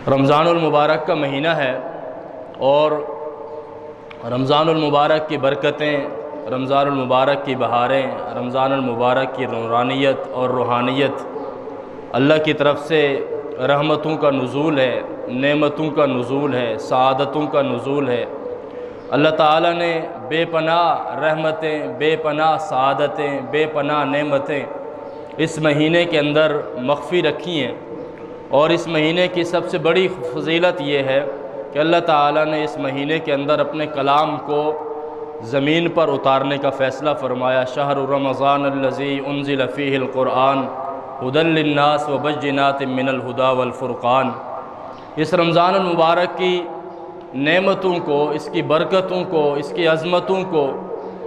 رمضان المبارک کا مہینہ ہے اور رمضان المبارک کی برکتیں، رمضان المبارک کی بہاریں، رمضان المبارک کی نورانیت اور روحانیت اللہ کی طرف سے رحمتوں کا نزول ہے، نعمتوں کا نزول ہے، سعادتوں کا نزول ہے۔ اللہ تعالیٰ نے بے پناہ رحمتیں، بے پناہ سعادتیں، بے پناہ نعمتیں اس مہینے کے اندر مخفی رکھی ہیں، اور اس مہینے کی سب سے بڑی فضیلت یہ ہے کہ اللہ تعالیٰ نے اس مہینے کے اندر اپنے کلام کو زمین پر اتارنے کا فیصلہ فرمایا۔ شہر رمضان الذی انزل فیہ القرآن ھدی للناس وبینات من الھدی والفرقان۔ اس رمضان المبارک کی نعمتوں کو، اس کی برکتوں کو، اس کی عظمتوں کو،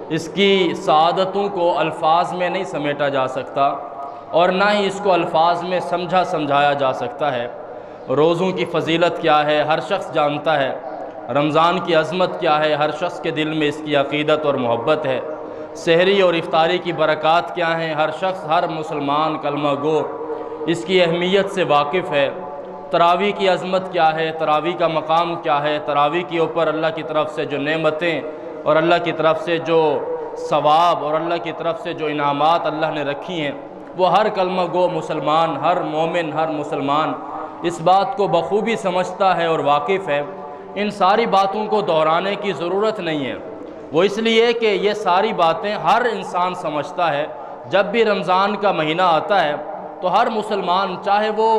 اس کی سعادتوں کو الفاظ میں نہیں سمیٹا جا سکتا، اور نہ ہی اس کو الفاظ میں سمجھایا جا سکتا ہے۔ روزوں کی فضیلت کیا ہے ہر شخص جانتا ہے، رمضان کی عظمت کیا ہے ہر شخص کے دل میں اس کی عقیدت اور محبت ہے۔ سحری اور افطاری کی برکات کیا ہیں ہر شخص، ہر مسلمان کلمہ گو اس کی اہمیت سے واقف ہے۔ تراویح کی عظمت کیا ہے، تراویح کا مقام کیا ہے، تراویح کے اوپر اللہ کی طرف سے جو نعمتیں اور اللہ کی طرف سے جو ثواب اور اللہ کی طرف سے جو انعامات اللہ نے رکھی ہیں، وہ ہر کلمہ گو مسلمان، ہر مومن، ہر مسلمان اس بات کو بخوبی سمجھتا ہے اور واقف ہے۔ ان ساری باتوں کو دہرانے کی ضرورت نہیں ہے، وہ اس لیے کہ یہ ساری باتیں ہر انسان سمجھتا ہے۔ جب بھی رمضان کا مہینہ آتا ہے تو ہر مسلمان، چاہے وہ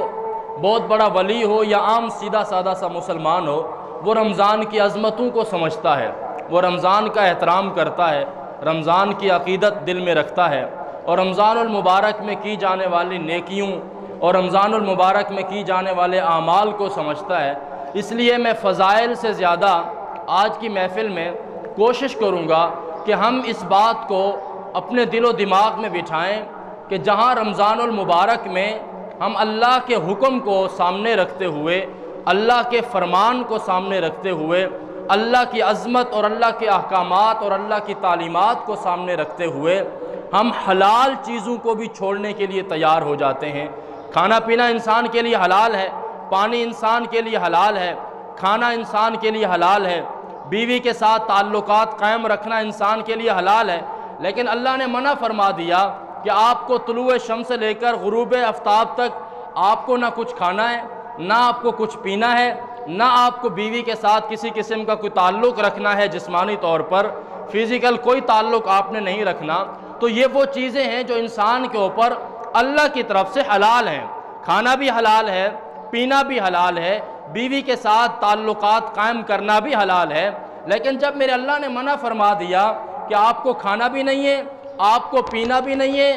بہت بڑا ولی ہو یا عام سیدھا سادہ سا مسلمان ہو، وہ رمضان کی عظمتوں کو سمجھتا ہے، وہ رمضان کا احترام کرتا ہے، رمضان کی عقیدت دل میں رکھتا ہے، اور رمضان المبارک میں کی جانے والی نیکیوں اور رمضان المبارک میں کی جانے والے اعمال کو سمجھتا ہے۔ اس لیے میں فضائل سے زیادہ آج کی محفل میں کوشش کروں گا کہ ہم اس بات کو اپنے دل و دماغ میں بٹھائیں کہ جہاں رمضان المبارک میں ہم اللہ کے حکم کو سامنے رکھتے ہوئے، اللہ کے فرمان کو سامنے رکھتے ہوئے، اللہ کی عظمت اور اللہ کے احکامات اور اللہ کی تعلیمات کو سامنے رکھتے ہوئے ہم حلال چیزوں کو بھی چھوڑنے کے لیے تیار ہو جاتے ہیں۔ کھانا پینا انسان کے لیے حلال ہے، پانی انسان کے لیے حلال ہے، کھانا انسان کے لیے حلال ہے، بیوی کے ساتھ تعلقات قائم رکھنا انسان کے لیے حلال ہے، لیکن اللہ نے منع فرما دیا کہ آپ کو طلوع شمس سے لے کر غروب آفتاب تک آپ کو نہ کچھ کھانا ہے، نہ آپ کو کچھ پینا ہے، نہ آپ کو بیوی کے ساتھ کسی قسم کا کوئی تعلق رکھنا ہے، جسمانی طور پر فزیکل کوئی تعلق آپ نے نہیں رکھنا۔ تو یہ وہ چیزیں ہیں جو انسان کے اوپر اللہ کی طرف سے حلال ہیں۔ کھانا بھی حلال ہے، پینا بھی حلال ہے، بیوی کے ساتھ تعلقات قائم کرنا بھی حلال ہے، لیکن جب میرے اللہ نے منع فرما دیا کہ آپ کو کھانا بھی نہیں ہے، آپ کو پینا بھی نہیں ہے،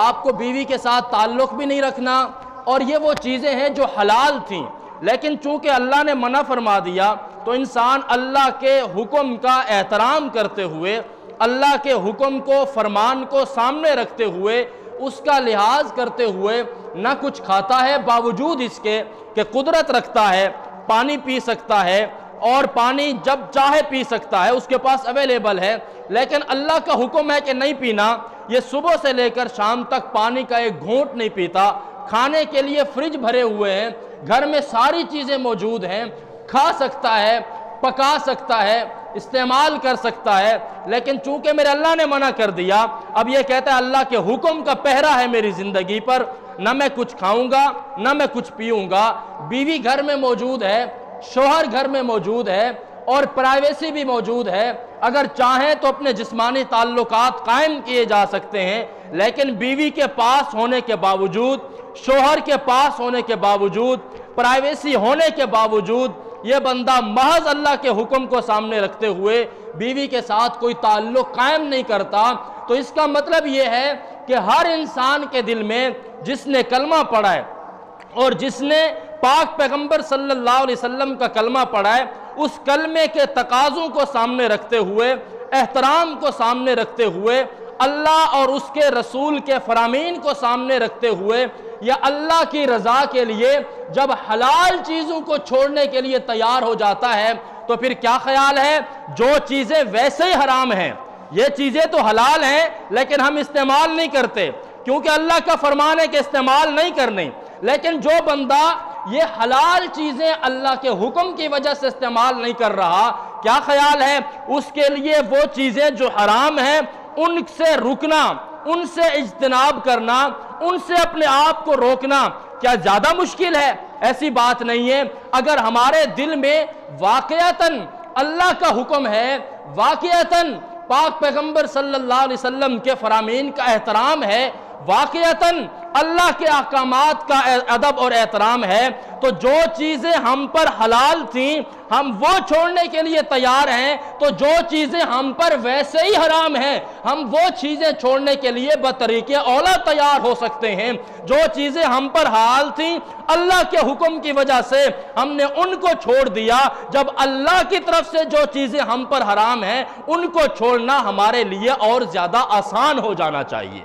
آپ کو بیوی کے ساتھ تعلق بھی نہیں رکھنا، اور یہ وہ چیزیں ہیں جو حلال تھیں، لیکن چونکہ اللہ نے منع فرما دیا تو انسان اللہ کے حکم کا احترام کرتے ہوئے، اللہ کے حکم کو، فرمان کو سامنے رکھتے ہوئے، اس کا لحاظ کرتے ہوئے نہ کچھ کھاتا ہے، باوجود اس کے کہ قدرت رکھتا ہے، پانی پی سکتا ہے، اور پانی جب چاہے پی سکتا ہے، اس کے پاس اویلیبل ہے، لیکن اللہ کا حکم ہے کہ نہیں پینا۔ یہ صبح سے لے کر شام تک پانی کا ایک گھونٹ نہیں پیتا، کھانے کے لیے فریج بھرے ہوئے ہیں، گھر میں ساری چیزیں موجود ہیں، کھا سکتا ہے، پکا سکتا ہے، استعمال کر سکتا ہے، لیکن چونکہ میرے اللہ نے منع کر دیا، اب یہ کہتا ہے اللہ کے حکم کا پہرا ہے میری زندگی پر، نہ میں کچھ کھاؤں گا، نہ میں کچھ پیوں گا۔ بیوی گھر میں موجود ہے، شوہر گھر میں موجود ہے، اور پرائیویسی بھی موجود ہے، اگر چاہیں تو اپنے جسمانی تعلقات قائم کیے جا سکتے ہیں، لیکن بیوی کے پاس ہونے کے باوجود، شوہر کے پاس ہونے کے باوجود، پرائیویسی ہونے کے باوجود، یہ بندہ محض اللہ کے حکم کو سامنے رکھتے ہوئے بیوی کے ساتھ کوئی تعلق قائم نہیں کرتا۔ تو اس کا مطلب یہ ہے کہ ہر انسان کے دل میں جس نے کلمہ پڑھا ہے اور جس نے پاک پیغمبر صلی اللہ علیہ وسلم کا کلمہ پڑھا ہے، اس کلمے کے تقاضوں کو سامنے رکھتے ہوئے، احترام کو سامنے رکھتے ہوئے، اللہ اور اس کے رسول کے فرامین کو سامنے رکھتے ہوئے، یا اللہ کی رضا کے لیے جب حلال چیزوں کو چھوڑنے کے لیے تیار ہو جاتا ہے، تو پھر کیا خیال ہے؟ جو چیزیں ویسے ہی حرام ہیں، یہ چیزیں تو حلال ہیں لیکن ہم استعمال نہیں کرتے کیونکہ اللہ کا فرمان ہے کہ استعمال نہیں کرنے، لیکن جو بندہ یہ حلال چیزیں اللہ کے حکم کی وجہ سے استعمال نہیں کر رہا، کیا خیال ہے اس کے لیے وہ چیزیں جو حرام ہیں ان سے رکنا، ان سے اجتناب کرنا، ان سے اپنے آپ کو روکنا کیا زیادہ مشکل ہے؟ ایسی بات نہیں ہے۔ اگر ہمارے دل میں واقعتاً اللہ کا حکم ہے، واقعتاً پاک پیغمبر صلی اللہ علیہ وسلم کے فرامین کا احترام ہے، واقعتاً اللہ کے احکامات کا ادب اور احترام ہے، تو جو چیزیں ہم پر حلال تھیں ہم وہ چھوڑنے کے لیے تیار ہیں، تو جو چیزیں ہم پر ویسے ہی حرام ہیں ہم وہ چیزیں چھوڑنے کے لیے بطریق اولا تیار ہو سکتے ہیں۔ جو چیزیں ہم پر حلال تھیں اللہ کے حکم کی وجہ سے ہم نے ان کو چھوڑ دیا، جب اللہ کی طرف سے جو چیزیں ہم پر حرام ہیں ان کو چھوڑنا ہمارے لیے اور زیادہ آسان ہو جانا چاہیے۔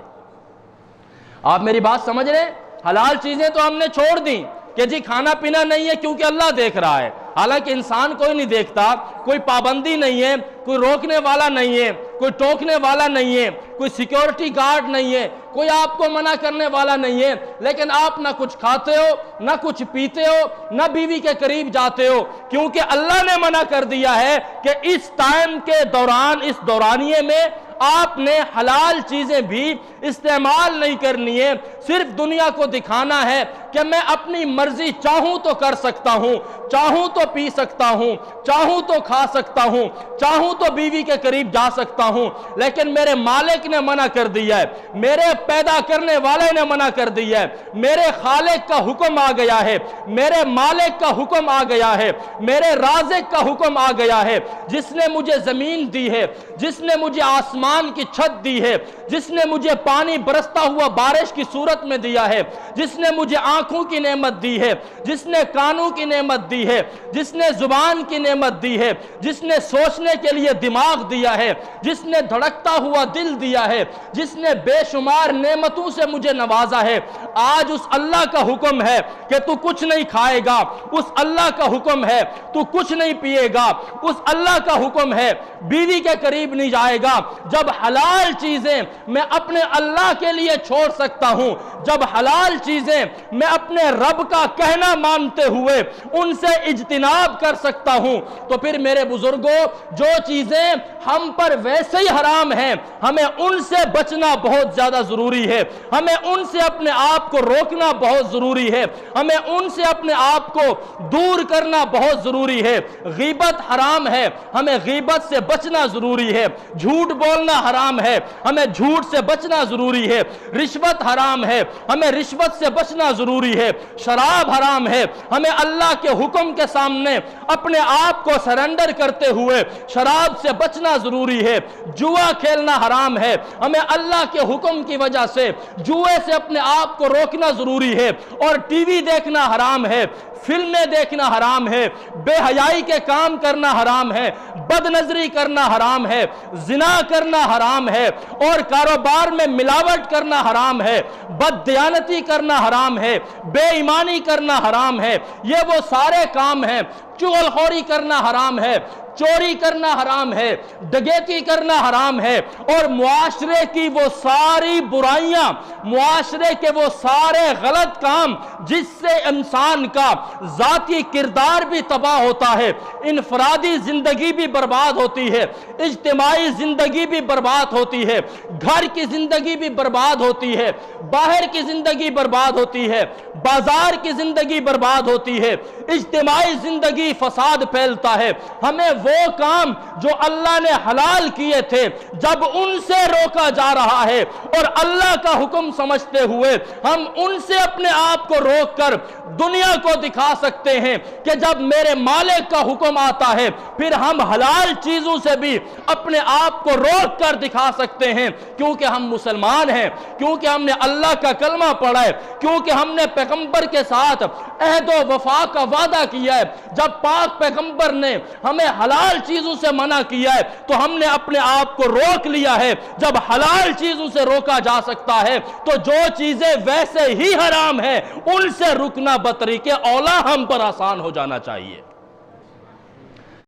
آپ میری بات سمجھ رہے ہیں؟ حلال چیزیں تو ہم نے چھوڑ دیں کہ جی کھانا پینا نہیں ہے کیونکہ اللہ دیکھ رہا ہے، حالانکہ انسان کوئی نہیں دیکھتا، کوئی پابندی نہیں ہے، کوئی روکنے والا نہیں ہے، کوئی ٹوکنے والا نہیں ہے، کوئی سیکیورٹی گارڈ نہیں ہے، کوئی آپ کو منع کرنے والا نہیں ہے، لیکن آپ نہ کچھ کھاتے ہو نہ کچھ پیتے ہو نہ بیوی کے قریب جاتے ہو، کیونکہ اللہ نے منع کر دیا ہے کہ اس ٹائم کے دوران، اس دورانیے میں آپ نے حلال چیزیں بھی استعمال نہیں کرنی ہے۔ صرف دنیا کو دکھانا ہے کہ میں اپنی مرضی چاہوں تو کر سکتا ہوں، چاہوں تو پی سکتا ہوں، چاہوں تو کھا سکتا ہوں، چاہوں تو بیوی کے قریب جا سکتا ہوں، لیکن میرے مالک نے منع کر دیا ہے، میرے پیدا کرنے والے نے منع کر دیا ہے، میرے خالق کا حکم آ گیا ہے، میرے مالک کا حکم آ گیا ہے، میرے رازق کا حکم آ گیا ہے، جس نے مجھے زمین دی ہے، جس نے مجھے آسمان کی چھت دی ہے، جس نے مجھے پانی برستا ہوا بارش کی صورت میں دیا ہے، جس نے مجھے آنکھوں کی نعمت دی ہے، جس نے کانوں کی نعمت دی ہے، جس نے زبان کی نعمت دی ہے، جس نے سوچنے کے لیے دماغ دیا ہے، جس نے دھڑکتا ہوا دل دیا ہے، جس نے بے شمار نعمتوں سے مجھے نوازا ہے، آج اس اللہ کا حکم ہے کہ تو کچھ نہیں کھائے گا، اس اللہ کا حکم ہے تو کچھ نہیں پیے گا، اس اللہ کا حکم ہے بیوی کے قریب نہیں جائے گا۔ جب حلال چیزیں میں اپنے اللہ کے لیے چھوڑ سکتا ہوں، جب حلال چیزیں میں اپنے رب کا کہنا مانتے ہوئے ان سے اجتناب کر سکتا ہوں، تو پھر میرے بزرگوں جو چیزیں ہم پر ویسے ہی حرام ہیں ہمیں ان سے بچنا بہت زیادہ ضروری ہے، ہمیں ان سے اپنے آپ کو روکنا بہت ضروری ہے، ہمیں ان سے اپنے آپ کو دور کرنا بہت ضروری ہے۔ غیبت حرام ہے، ہمیں غیبت سے بچنا ضروری ہے، جھوٹ بولنا حرام ہے، ہمیں جھوٹ سے بچنا ضروری ہے، رشوت حرام ہے، ہمیں رشوت سے بچنا ضروری ہے، شراب حرام ہے، ہمیں اللہ کے حکم کے سامنے اپنے آپ کو سرنڈر کرتے ہوئے شراب سے بچنا ضروری ہے، جوا کھیلنا حرام ہے، ہمیں اللہ کے حکم کی وجہ سے جوئے سے اپنے آپ کو روکنا ضروری ہے، اور ٹی وی دیکھنا حرام ہے، فلمیں دیکھنا حرام ہے، بے حیائی کے کام کرنا حرام ہے، بد نظری کرنا حرام ہے، زنا کرنا حرام ہے، اور کاروبار میں ملاوٹ کرنا حرام ہے، بد دیانتی کرنا حرام ہے، بے ایمانی کرنا حرام ہے۔ یہ وہ سارے کام ہیں۔ چغل خوری کرنا حرام ہے، چوری کرنا حرام ہے، ڈکیتی کرنا حرام ہے، اور معاشرے کی وہ ساری برائیاں، معاشرے کے وہ سارے غلط کام جس سے انسان کا ذاتی کردار بھی تباہ ہوتا ہے، انفرادی زندگی بھی برباد ہوتی ہے، اجتماعی زندگی بھی برباد ہوتی ہے، گھر کی زندگی بھی برباد ہوتی ہے، باہر کی زندگی برباد ہوتی ہے، بازار کی زندگی برباد ہوتی ہے، اجتماعی زندگی فساد پھیلتا ہے۔ ہمیں وہ کام جو اللہ نے حلال کیے تھے جب ان سے روکا جا رہا ہے اور اللہ کا حکم سمجھتے ہوئے ہم ان سے اپنے آپ کو روک کر دنیا کو دکھا سکتے ہیں کہ جب میرے مالک کا حکم آتا ہے پھر ہم حلال چیزوں سے بھی اپنے آپ کو روک کر دکھا سکتے ہیں، کیونکہ ہم مسلمان ہیں، کیونکہ ہم نے اللہ کا کلمہ پڑھا ہے، کیونکہ ہم نے پیغمبر کے ساتھ عہد و وفا کا وعدہ کیا ہے۔ جب پاک پیغمبر نے ہمیں حلال چیزوں سے منع کیا ہے تو ہم نے اپنے آپ کو روک لیا ہے۔ جب حلال چیزوں سے روکا جا سکتا ہے تو جو چیزیں ویسے ہی حرام ہیں ان سے رکنا بطریق اولا ہم پر آسان ہو جانا چاہیے۔